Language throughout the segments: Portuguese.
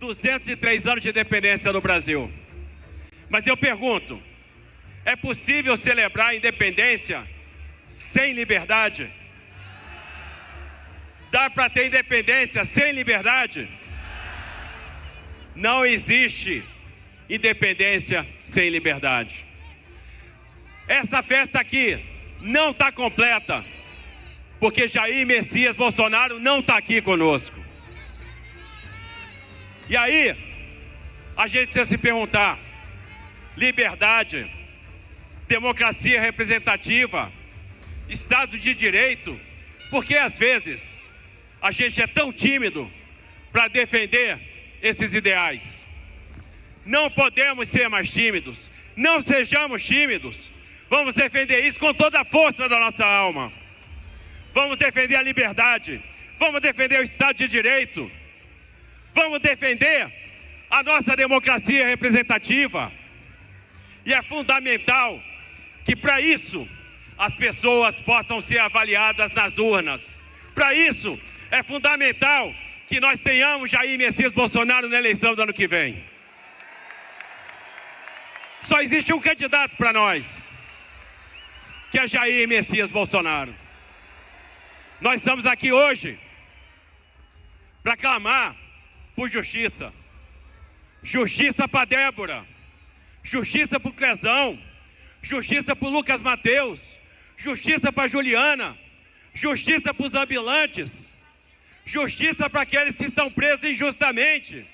203 anos de independência no Brasil. Mas eu pergunto, é possível celebrar a independência sem liberdade? Dá para ter independência sem liberdade? Não existe independência sem liberdade. Essa festa aqui não está completa, porque Jair Messias Bolsonaro não está aqui conosco. E aí, a gente precisa se perguntar, liberdade, democracia representativa, Estado de Direito, porque às vezes a gente é tão tímido para defender esses ideais. Não podemos ser mais tímidos, não sejamos tímidos. Vamos defender isso com toda a força da nossa alma. Vamos defender a liberdade, vamos defender o Estado de Direito, vamos defender a nossa democracia representativa. E é fundamental que para isso as pessoas possam ser avaliadas nas urnas. Para isso é fundamental que nós tenhamos Jair Messias Bolsonaro na eleição do ano que vem. Só existe um candidato para nós, que é Jair Messias Bolsonaro. Nós estamos aqui hoje para clamar por justiça. Justiça para Débora, justiça para o Clezão, justiça para o Lucas Mateus, justiça para a Juliana, justiça para os ambulantes, justiça para aqueles que estão presos injustamente,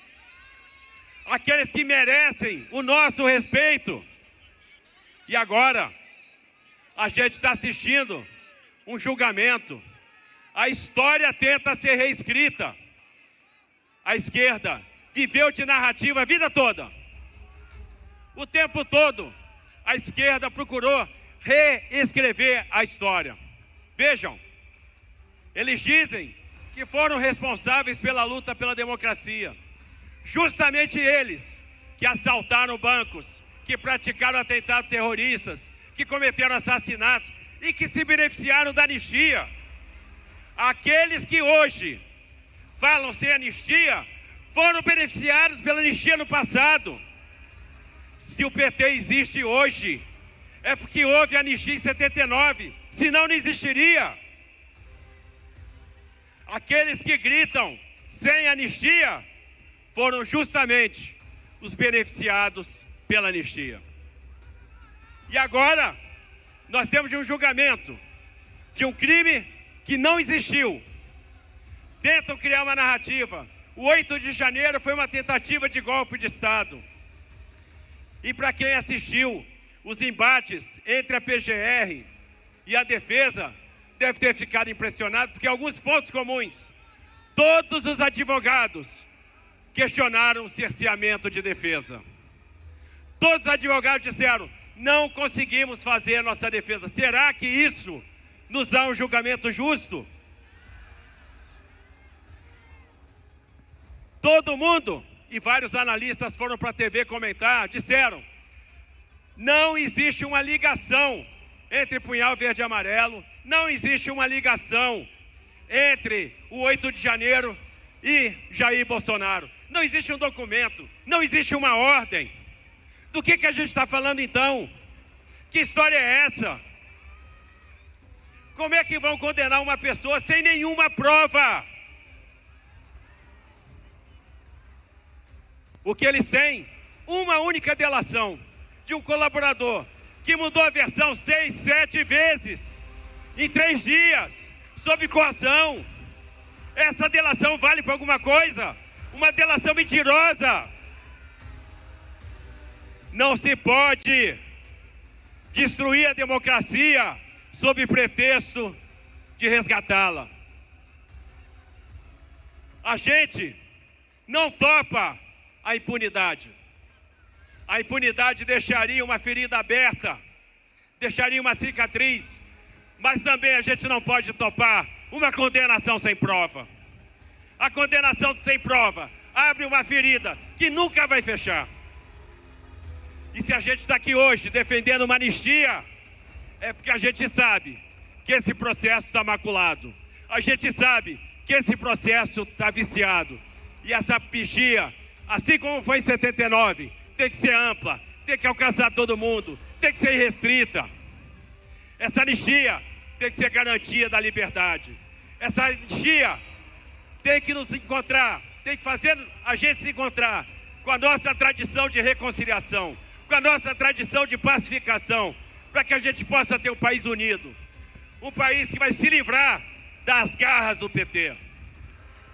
aqueles que merecem o nosso respeito. E agora, a gente está assistindo um julgamento. A história tenta ser reescrita. A esquerda viveu de narrativa a vida toda. O tempo todo, a esquerda procurou reescrever a história. Vejam, eles dizem que foram responsáveis pela luta pela democracia. Justamente eles que assaltaram bancos, que praticaram atentados terroristas, que cometeram assassinatos e que se beneficiaram da anistia. Aqueles que hoje falam sem anistia foram beneficiados pela anistia no passado. Se o PT existe hoje, é porque houve anistia em 79, senão não existiria. Aqueles que gritam sem anistia foram justamente os beneficiados pela anistia. E agora, nós temos um julgamento de um crime que não existiu. Tentam criar uma narrativa. O 8 de janeiro foi uma tentativa de golpe de Estado. E para quem assistiu os embates entre a PGR e a defesa, deve ter ficado impressionado, porque alguns pontos comuns. Todos os advogados questionaram o cerceamento de defesa. Todos os advogados disseram, não conseguimos fazer a nossa defesa. Será que isso nos dá um julgamento justo? Todo mundo, e vários analistas foram para a TV comentar, disseram, não existe uma ligação entre Punhal Verde e Amarelo, não existe uma ligação entre o 8 de janeiro e Jair Bolsonaro. Não existe um documento, não existe uma ordem. Do que a gente está falando então? Que história é essa? Como é que vão condenar uma pessoa sem nenhuma prova? O que eles têm? Uma única delação de um colaborador que mudou a versão 6, 7 vezes em 3 dias, sob coação. Essa delação vale para alguma coisa? Uma delação mentirosa. Não se pode destruir a democracia sob pretexto de resgatá-la. A gente não topa a impunidade. A impunidade deixaria uma ferida aberta, deixaria uma cicatriz, mas também a gente não pode topar uma condenação sem prova. A condenação sem prova abre uma ferida que nunca vai fechar. E se a gente está aqui hoje defendendo uma anistia, é porque a gente sabe que esse processo está maculado. A gente sabe que esse processo está viciado. E essa anistia assim como foi em 79, tem que ser ampla, tem que alcançar todo mundo, tem que ser irrestrita. Essa anistia tem que ser garantia da liberdade. Essa anistia tem que nos encontrar, tem que fazer a gente se encontrar com a nossa tradição de reconciliação, com a nossa tradição de pacificação, para que a gente possa ter um país unido. Um país que vai se livrar das garras do PT.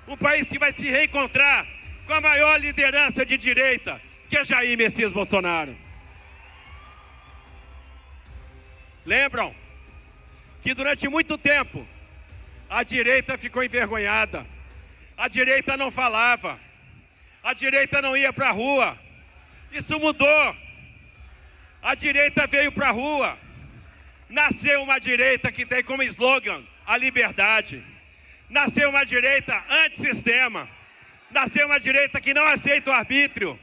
Um país que vai se reencontrar com a maior liderança de direita, que é Jair Messias Bolsonaro. Lembram que durante muito tempo a direita ficou envergonhada, a direita não falava, a direita não ia para a rua. Isso mudou. A direita veio para a rua. Nasceu uma direita que tem como slogan a liberdade. Nasceu uma direita antissistema. Nasceu uma direita que não aceita o arbítrio.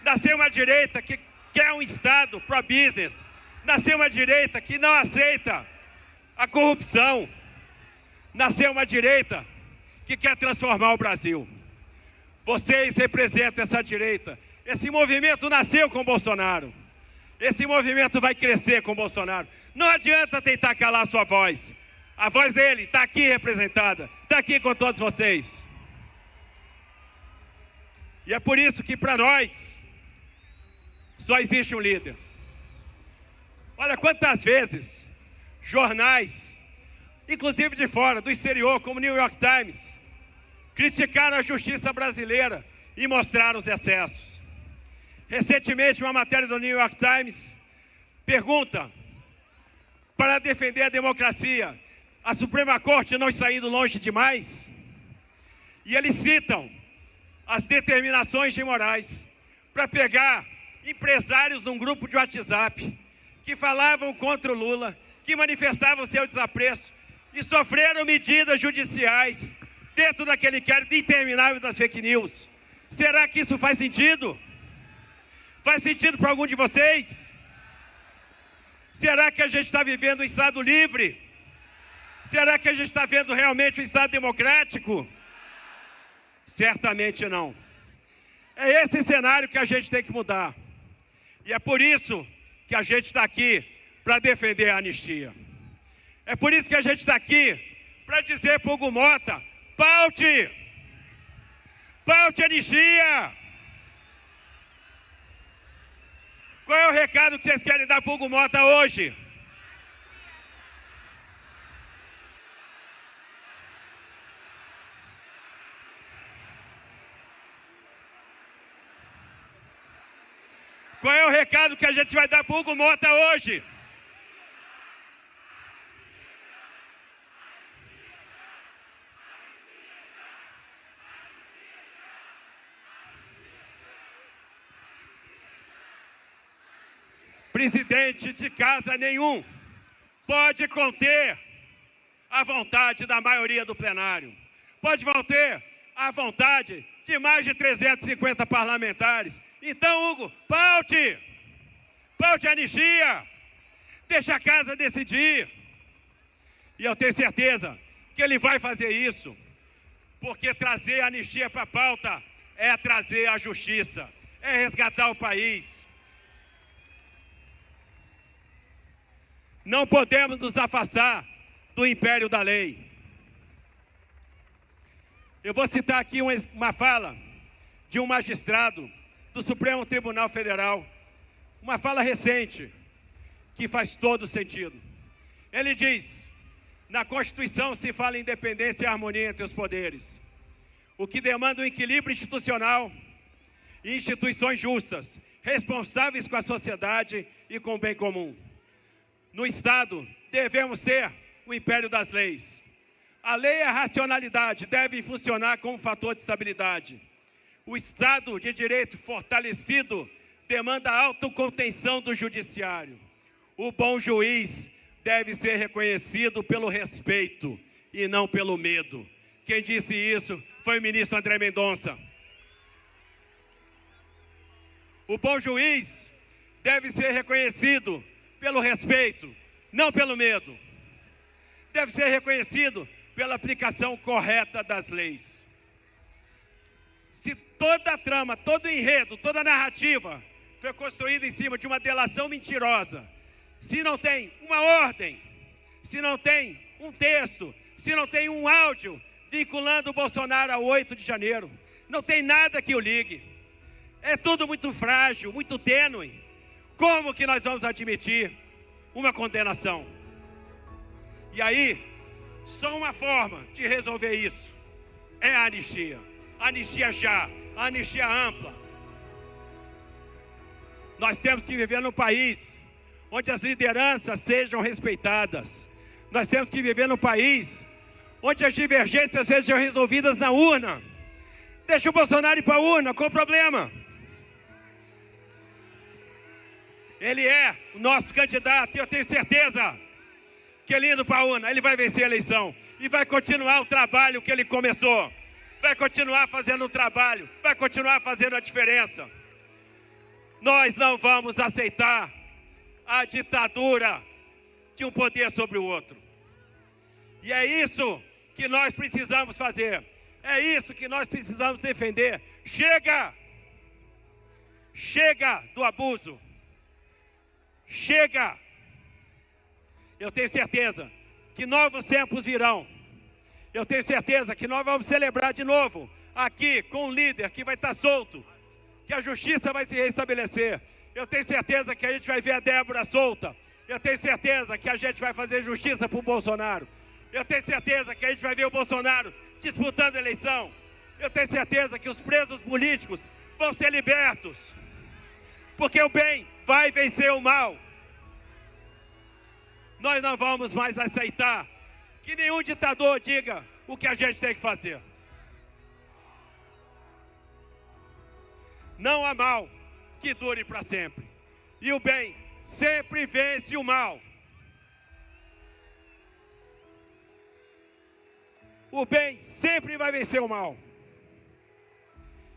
Nasceu uma direita que quer um Estado pro-business. Nasceu uma direita que não aceita a corrupção. Nasceu uma direita que quer transformar o Brasil. Vocês representam essa direita. Esse movimento nasceu com Bolsonaro. Esse movimento vai crescer com Bolsonaro. Não adianta tentar calar a sua voz. A voz dele está aqui representada, está aqui com todos vocês. E é por isso que para nós só existe um líder. Olha quantas vezes jornais, inclusive de fora, do exterior, como o New York Times, criticaram a justiça brasileira e mostraram os excessos. Recentemente, uma matéria do New York Times pergunta: para defender a democracia, a Suprema Corte não está indo longe demais? E eles citam as determinações de Moraes para pegar empresários num grupo de WhatsApp que falavam contra o Lula, que manifestavam seu desapreço e sofreram medidas judiciais dentro daquele inquérito interminável das fake news. Será que isso faz sentido? Faz sentido para algum de vocês? Será que a gente está vivendo um Estado livre? Será que a gente está vendo realmente um Estado democrático? Certamente não. É esse cenário que a gente tem que mudar. E é por isso que a gente está aqui para defender a anistia. É por isso que a gente está aqui para dizer para o Hugo Mota: paute! Paute a anistia! Qual é o recado que vocês querem dar para o Hugo Mota hoje? Qual é o recado que a gente vai dar para o Hugo Mota hoje? Presidente de casa nenhum pode conter a vontade da maioria do plenário. Pode conter a vontade de mais de 350 parlamentares. Então, Hugo, paute! Paute a anistia! Deixa a casa decidir. E eu tenho certeza que ele vai fazer isso, porque trazer a anistia para a pauta é trazer a justiça, é resgatar o país. Não podemos nos afastar do império da lei. Eu vou citar aqui uma fala de um magistrado do Supremo Tribunal Federal, uma fala recente, que faz todo sentido. Ele diz: na Constituição se fala em independência e harmonia entre os poderes, o que demanda um equilíbrio institucional e instituições justas, responsáveis com a sociedade e com o bem comum. No Estado, devemos ter o império das leis. A lei e a racionalidade devem funcionar como fator de estabilidade. O Estado de Direito fortalecido demanda a autocontenção do judiciário. O bom juiz deve ser reconhecido pelo respeito e não pelo medo. Quem disse isso foi o ministro André Mendonça. O bom juiz deve ser reconhecido pelo respeito, não pelo medo. Deve ser reconhecido pela aplicação correta das leis. Se toda a trama, todo o enredo, toda a narrativa foi construída em cima de uma delação mentirosa. Se não tem uma ordem, se não tem um texto, se não tem um áudio vinculando o Bolsonaro ao 8 de janeiro, não tem nada que o ligue. É tudo muito frágil, muito tênue. Como que nós vamos admitir uma condenação? E aí, só uma forma de resolver isso é a anistia. Anistia já, a anistia ampla. Nós temos que viver num país onde as lideranças sejam respeitadas. Nós temos que viver num país onde as divergências sejam resolvidas na urna. Deixa o Bolsonaro ir para a urna, qual o problema? Ele é o nosso candidato e eu tenho certeza que ele indo para a urna, ele vai vencer a eleição e vai continuar o trabalho que ele começou. Vai continuar fazendo o trabalho, vai continuar fazendo a diferença. Nós não vamos aceitar a ditadura de um poder sobre o outro. E é isso que nós precisamos fazer. É isso que nós precisamos defender. Chega! Chega do abuso. Chega! Eu tenho certeza que novos tempos virão. Eu tenho certeza que nós vamos celebrar de novo aqui com um líder que vai estar solto, que a justiça vai se restabelecer. Eu tenho certeza que a gente vai ver a Débora solta. Eu tenho certeza que a gente vai fazer justiça para o Bolsonaro. Eu tenho certeza que a gente vai ver o Bolsonaro disputando a eleição. Eu tenho certeza que os presos políticos vão ser libertos. Porque o bem vai vencer o mal. Nós não vamos mais aceitar que nenhum ditador diga o que a gente tem que fazer. Não há mal que dure para sempre. E o bem sempre vence o mal. O bem sempre vai vencer o mal.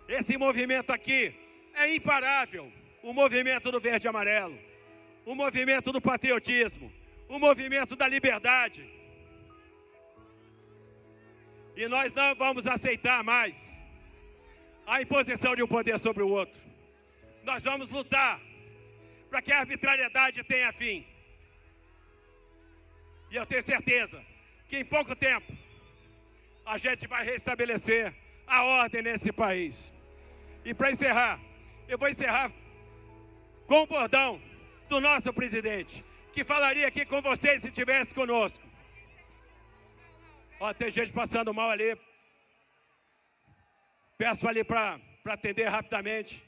Esse movimento aqui é imparável. O movimento do verde e amarelo. O movimento do patriotismo. O movimento da liberdade. E nós não vamos aceitar mais a imposição de um poder sobre o outro. Nós vamos lutar para que a arbitrariedade tenha fim. E eu tenho certeza que em pouco tempo a gente vai restabelecer a ordem nesse país. E para encerrar, eu vou encerrar com o bordão do nosso presidente, que falaria aqui com vocês se estivesse conosco. Ó, tem gente passando mal ali. Peço ali para atender rapidamente.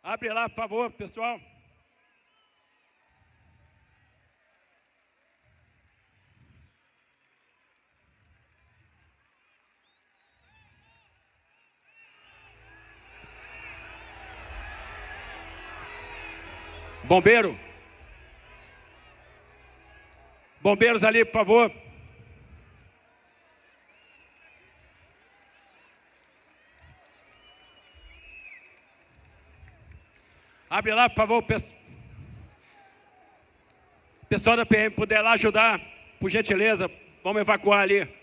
Abre lá, por favor, pessoal. Bombeiro. Bombeiros ali, por favor. Abre lá, por favor, pessoal da PM, puder lá ajudar, por gentileza, vamos evacuar ali.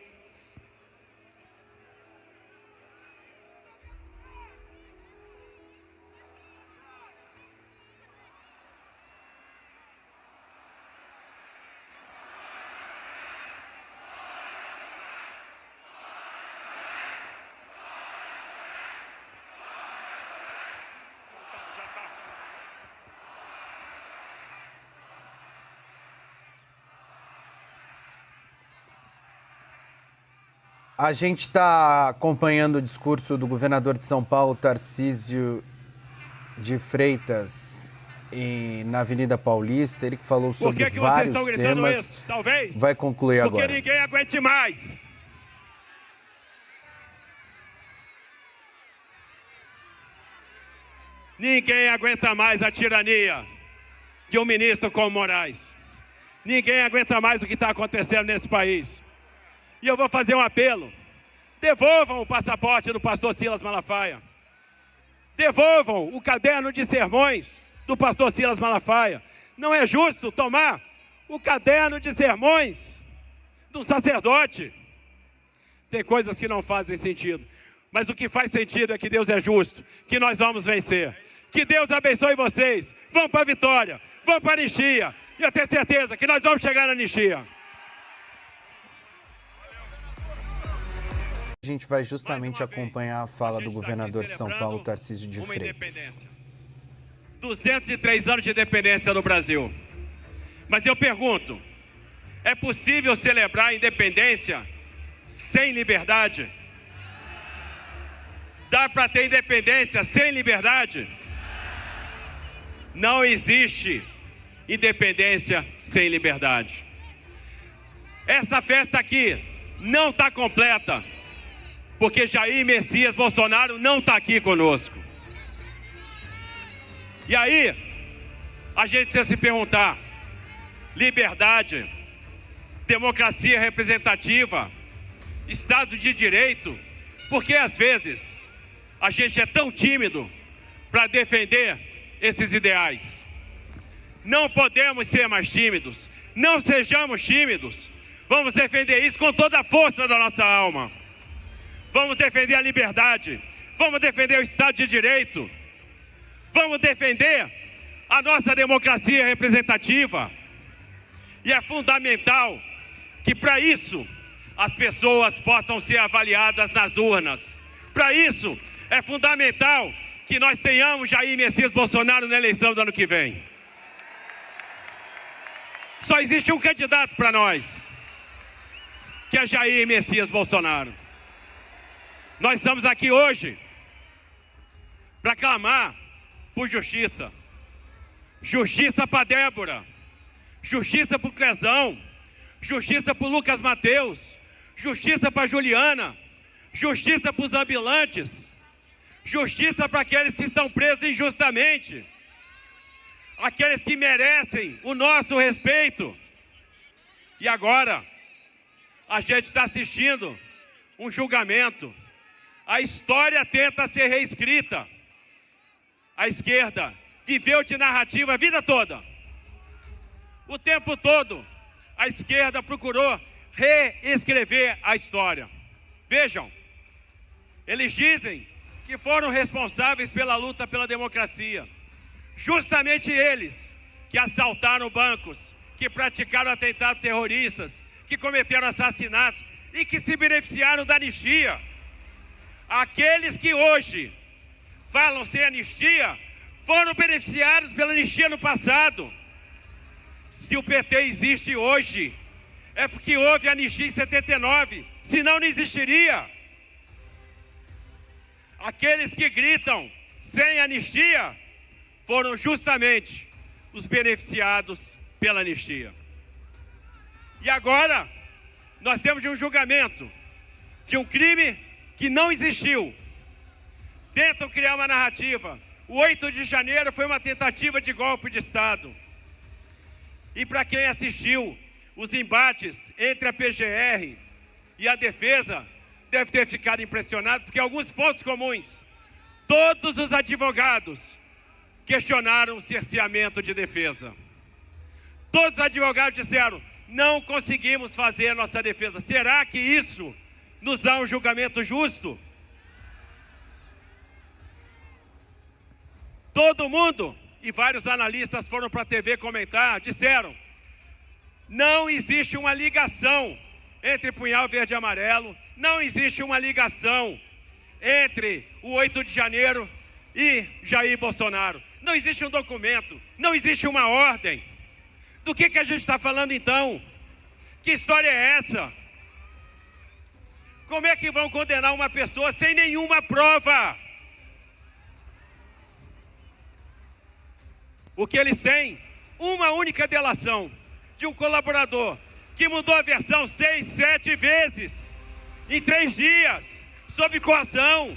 A gente está acompanhando o discurso do governador de São Paulo, Tarcísio de Freitas, na Avenida Paulista. Ele que falou sobre vários temas. Isso? Talvez vai concluir agora. Porque ninguém aguente mais. Ninguém aguenta mais a tirania de um ministro como Moraes. Ninguém aguenta mais o que está acontecendo nesse país. E eu vou fazer um apelo. Devolvam o passaporte do pastor Silas Malafaia. Devolvam o caderno de sermões do pastor Silas Malafaia. Não é justo tomar o caderno de sermões do sacerdote. Tem coisas que não fazem sentido. Mas o que faz sentido é que Deus é justo, que nós vamos vencer. Que Deus abençoe vocês. Vamos para a vitória, vamos para a anistia. E eu tenho certeza que nós vamos chegar na anistia. A gente vai justamente acompanhar a fala do governador de São Paulo, Tarcísio de Freitas. 203 anos de independência no Brasil. Mas eu pergunto, é possível celebrar a independência sem liberdade? Dá para ter independência sem liberdade? Não existe independência sem liberdade. Essa festa aqui não está completa, porque Jair Messias Bolsonaro não está aqui conosco. E aí, a gente precisa se perguntar, liberdade, democracia representativa, Estado de Direito, porque às vezes a gente é tão tímido para defender esses ideais. Não podemos ser mais tímidos, não sejamos tímidos, vamos defender isso com toda a força da nossa alma. Vamos defender a liberdade, vamos defender o Estado de Direito, vamos defender a nossa democracia representativa. E é fundamental que para isso as pessoas possam ser avaliadas nas urnas. Para isso é fundamental que nós tenhamos Jair Messias Bolsonaro na eleição do ano que vem. Só existe um candidato para nós, que é Jair Messias Bolsonaro. Nós estamos aqui hoje para clamar por justiça. Justiça para Débora, justiça para o Clezão, justiça para o Lucas Mateus, justiça para a Juliana, justiça para os ambulantes, justiça para aqueles que estão presos injustamente, aqueles que merecem o nosso respeito. E agora, a gente está assistindo um julgamento. A história tenta ser reescrita. A esquerda viveu de narrativa a vida toda. O tempo todo, a esquerda procurou reescrever a história. Vejam, eles dizem que foram responsáveis pela luta pela democracia. Justamente eles que assaltaram bancos, que praticaram atentados terroristas, que cometeram assassinatos e que se beneficiaram da anistia. Aqueles que hoje falam sem anistia foram beneficiados pela anistia no passado. Se o PT existe hoje, é porque houve anistia em 79, senão não existiria. Aqueles que gritam sem anistia foram justamente os beneficiados pela anistia. E agora, nós temos um julgamento de um crime que não existiu. Tentam criar uma narrativa. O 8 de janeiro foi uma tentativa de golpe de Estado. E para quem assistiu os embates entre a PGR e a defesa, deve ter ficado impressionado, porque alguns pontos comuns. Todos os advogados questionaram o cerceamento de defesa. Todos os advogados disseram, não conseguimos fazer a nossa defesa. Será que isso nos dá um julgamento justo? Todo mundo, e vários analistas foram para a TV comentar, disseram, não existe uma ligação entre Punhal Verde e Amarelo, não existe uma ligação entre o 8 de janeiro e Jair Bolsonaro. Não existe um documento, não existe uma ordem. Do que a gente está falando então? Que história é essa? Como é que vão condenar uma pessoa sem nenhuma prova? O que eles têm? Uma única delação de um colaborador que mudou a versão 6, 7 vezes em 3 dias, sob coação.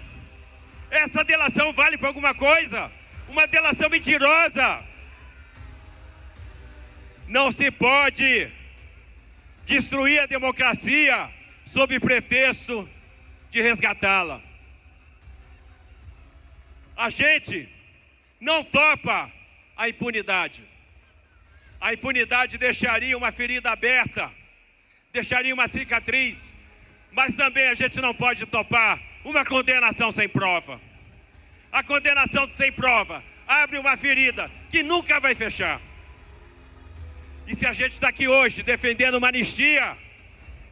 Essa delação vale para alguma coisa? Uma delação mentirosa. Não se pode destruir a democracia sob pretexto de resgatá-la. A gente não topa a impunidade. A impunidade deixaria uma ferida aberta, deixaria uma cicatriz, mas também a gente não pode topar uma condenação sem prova. A condenação sem prova abre uma ferida que nunca vai fechar. E se a gente está aqui hoje defendendo uma anistia,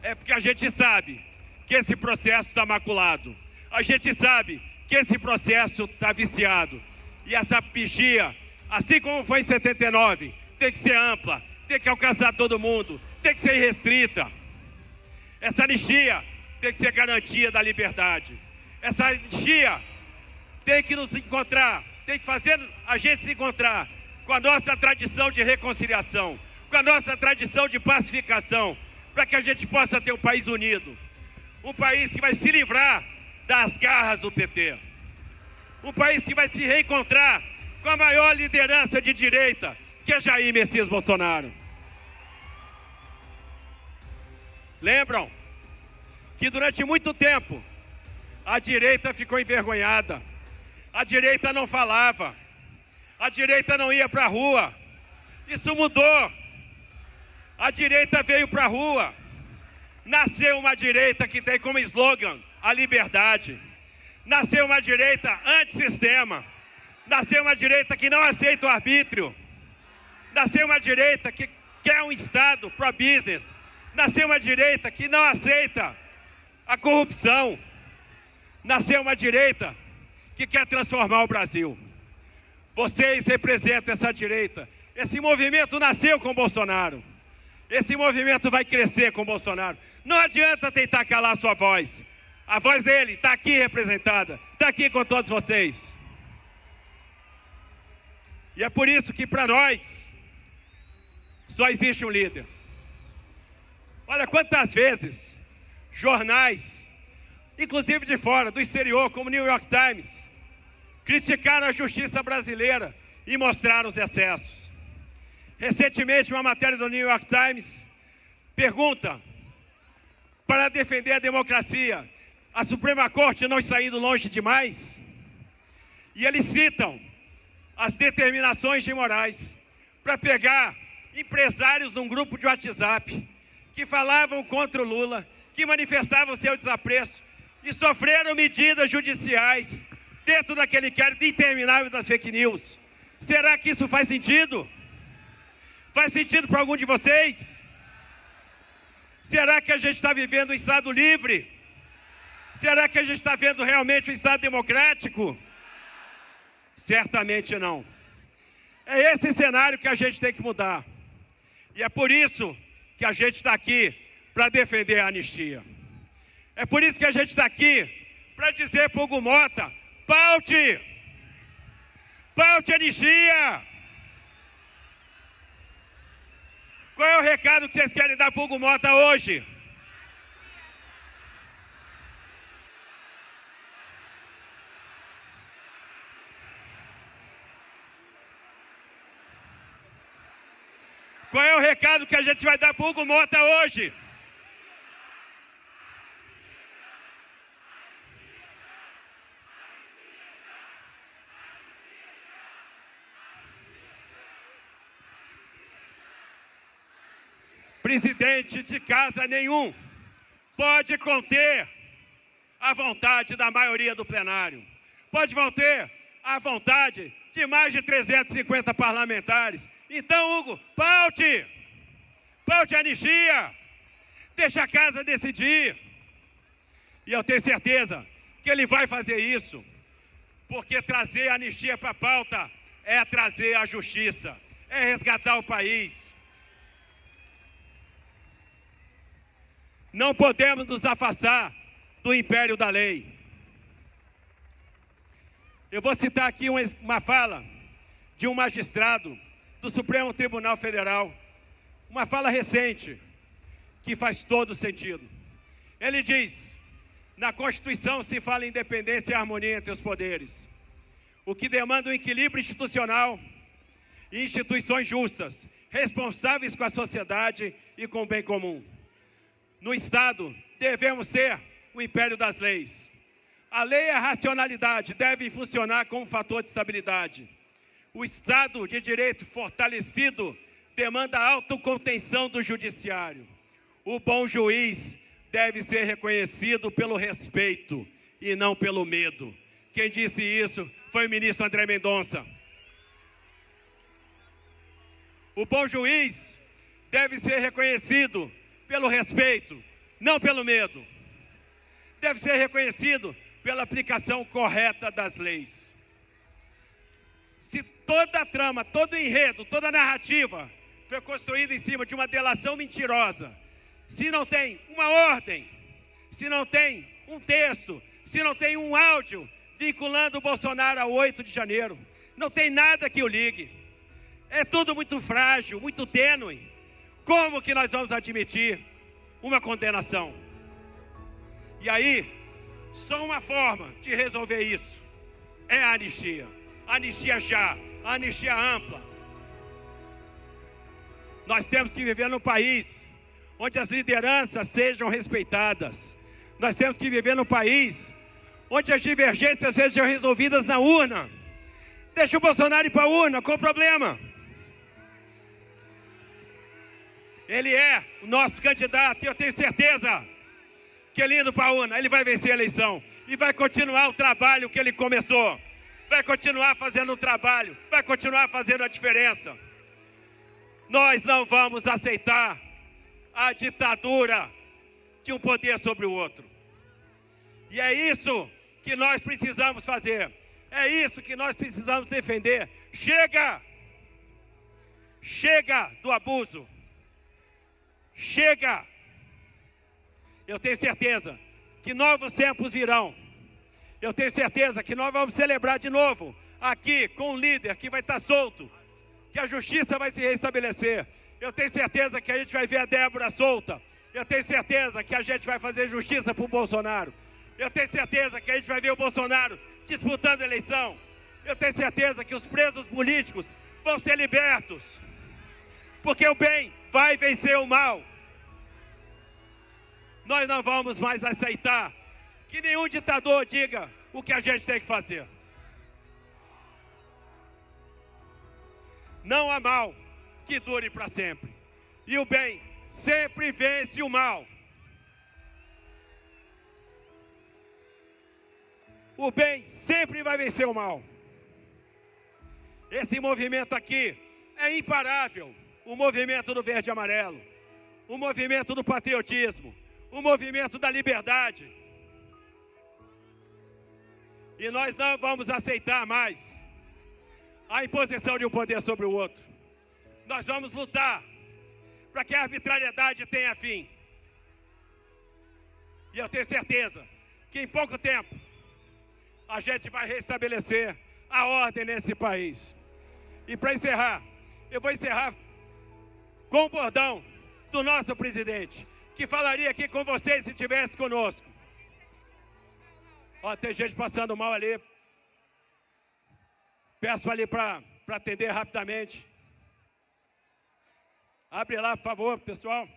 é porque a gente sabe que esse processo está maculado. A gente sabe que esse processo está viciado. E essa anistia, assim como foi em 79, tem que ser ampla, tem que alcançar todo mundo, tem que ser restrita. Essa anistia tem que ser garantia da liberdade. Essa anistia tem que nos encontrar, tem que fazer a gente se encontrar com a nossa tradição de reconciliação, com a nossa tradição de pacificação, para que a gente possa ter um país unido. Um país que vai se livrar das garras do PT. Um país que vai se reencontrar com a maior liderança de direita, que é Jair Messias Bolsonaro. Lembram que durante muito tempo a direita ficou envergonhada, a direita não falava, a direita não ia para a rua. Isso mudou. A direita veio para a rua. Nasceu uma direita que tem como slogan a liberdade. Nasceu uma direita antissistema. Nasceu uma direita que não aceita o arbítrio. Nasceu uma direita que quer um Estado pro-business. Nasceu uma direita que não aceita a corrupção. Nasceu uma direita que quer transformar o Brasil. Vocês representam essa direita. Esse movimento nasceu com Bolsonaro. Esse movimento vai crescer com Bolsonaro. Não adianta tentar calar a sua voz. A voz dele está aqui representada, está aqui com todos vocês. E é por isso que para nós só existe um líder. Olha quantas vezes jornais, inclusive de fora, do exterior, como o New York Times, criticaram a justiça brasileira e mostraram os excessos. Recentemente, uma matéria do New York Times pergunta: para defender a democracia, a Suprema Corte não está indo longe demais? E eles citam as determinações de Moraes para pegar empresários num grupo de WhatsApp que falavam contra o Lula, que manifestavam seu desapreço e sofreram medidas judiciais dentro daquele inquérito interminável das fake news. Será que isso faz sentido? Faz sentido para algum de vocês? Será que a gente está vivendo um Estado livre? Será que a gente está vendo realmente um Estado democrático? Certamente não. É esse cenário que a gente tem que mudar. E é por isso que a gente está aqui para defender a anistia. É por isso que a gente está aqui para dizer para o Hugo Mota: paute! Paute a anistia! Qual é o recado que vocês querem dar para o Hugo Mota hoje? Qual é o recado que a gente vai dar para o Hugo Mota hoje? Presidente de casa nenhum pode conter a vontade da maioria do plenário. Pode conter a vontade de mais de 350 parlamentares. Então, Hugo, paute! Paute a anistia! Deixa a casa decidir. E eu tenho certeza que ele vai fazer isso, porque trazer a anistia para a pauta é trazer a justiça, é resgatar o país. Não podemos nos afastar do império da lei. Eu vou citar aqui uma fala de um magistrado do Supremo Tribunal Federal, uma fala recente, que faz todo sentido. Ele diz: na Constituição se fala em independência e harmonia entre os poderes, o que demanda um equilíbrio institucional e instituições justas, responsáveis com a sociedade e com o bem comum. No Estado, devemos ter o império das leis. A lei e a racionalidade devem funcionar como fator de estabilidade. O Estado de Direito fortalecido demanda a autocontenção do judiciário. O bom juiz deve ser reconhecido pelo respeito e não pelo medo. Quem disse isso foi o ministro André Mendonça. O bom juiz deve ser reconhecido pelo respeito, não pelo medo. Deve ser reconhecido pela aplicação correta das leis. Se toda a trama, todo o enredo, toda a narrativa foi construída em cima de uma delação mentirosa, se não tem uma ordem, se não tem um texto, se não tem um áudio vinculando o Bolsonaro a 8 de janeiro, não tem nada que o ligue. É tudo muito frágil, muito tênue. Como que nós vamos admitir uma condenação? E aí, só uma forma de resolver isso é a anistia. Anistia já, anistia ampla. Nós temos que viver num país onde as lideranças sejam respeitadas. Nós temos que viver num país onde as divergências sejam resolvidas na urna. Deixa o Bolsonaro ir para a urna, qual o problema? Ele é o nosso candidato e eu tenho certeza que ele indo para a urna, ele vai vencer a eleição e vai continuar o trabalho que ele começou. Vai continuar fazendo o trabalho, vai continuar fazendo a diferença. Nós não vamos aceitar a ditadura de um poder sobre o outro. E é isso que nós precisamos fazer. É isso que nós precisamos defender. Chega! Chega do abuso. Chega! Eu tenho certeza que novos tempos virão. Eu tenho certeza que nós vamos celebrar de novo aqui com um líder que vai estar solto, que a justiça vai se restabelecer. Eu tenho certeza que a gente vai ver a Débora solta. Eu tenho certeza que a gente vai fazer justiça para o Bolsonaro. Eu tenho certeza que a gente vai ver o Bolsonaro disputando a eleição. Eu tenho certeza que os presos políticos vão ser libertos. Porque o bem vai vencer o mal. Nós não vamos mais aceitar que nenhum ditador diga o que a gente tem que fazer. Não há mal que dure para sempre. E o bem sempre vence o mal. O bem sempre vai vencer o mal. Esse movimento aqui é imparável. O movimento do verde e amarelo. O movimento do patriotismo. O movimento da liberdade. E nós não vamos aceitar mais a imposição de um poder sobre o outro. Nós vamos lutar para que a arbitrariedade tenha fim. E eu tenho certeza que em pouco tempo a gente vai restabelecer a ordem nesse país. E para encerrar, eu vou encerrar com o bordão do nosso presidente, que falaria aqui com vocês se estivesse conosco. Ó, tem gente passando mal ali. Peço ali para atender rapidamente. Abre lá, por favor, pessoal.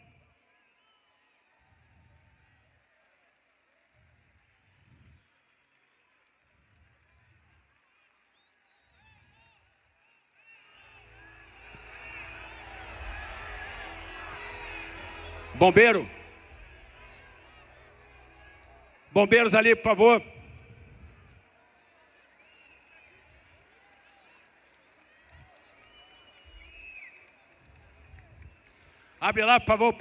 Bombeiro. Bombeiros ali, por favor. Abre lá, por favor,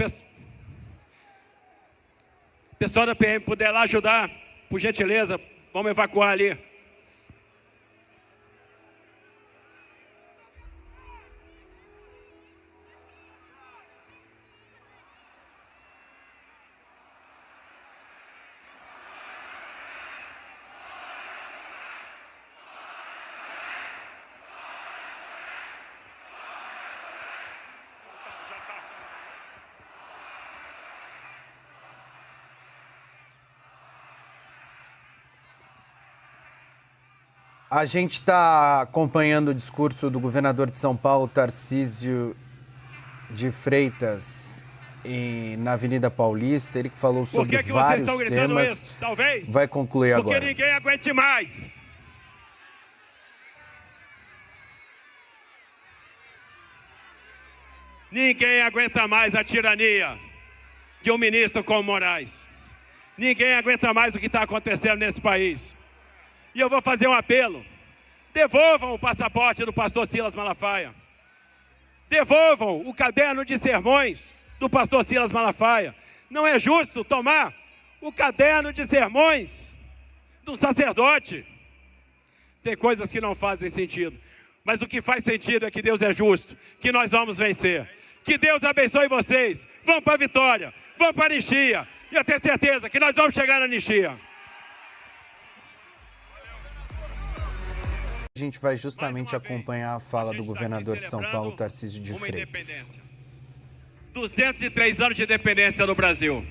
pessoal da PM, puder lá ajudar, por gentileza, vamos evacuar ali. A gente está acompanhando o discurso do governador de São Paulo, Tarcísio de Freitas, na Avenida Paulista. Ele que falou sobre vários temas. Isso? Talvez vai concluir porque agora. Porque ninguém aguente mais. Ninguém aguenta mais a tirania de um ministro como Moraes. Ninguém aguenta mais o que está acontecendo nesse país. E eu vou fazer um apelo. Devolvam o passaporte do pastor Silas Malafaia. Devolvam o caderno de sermões do pastor Silas Malafaia. Não é justo tomar o caderno de sermões do sacerdote. Tem coisas que não fazem sentido. Mas o que faz sentido é que Deus é justo, que nós vamos vencer. Que Deus abençoe vocês. Vamos para a vitória, vamos para a anistia. E eu tenho certeza que nós vamos chegar na anistia. A gente vai justamente acompanhar a fala do governador de São Paulo, Tarcísio de Freitas. 203 anos de independência no Brasil.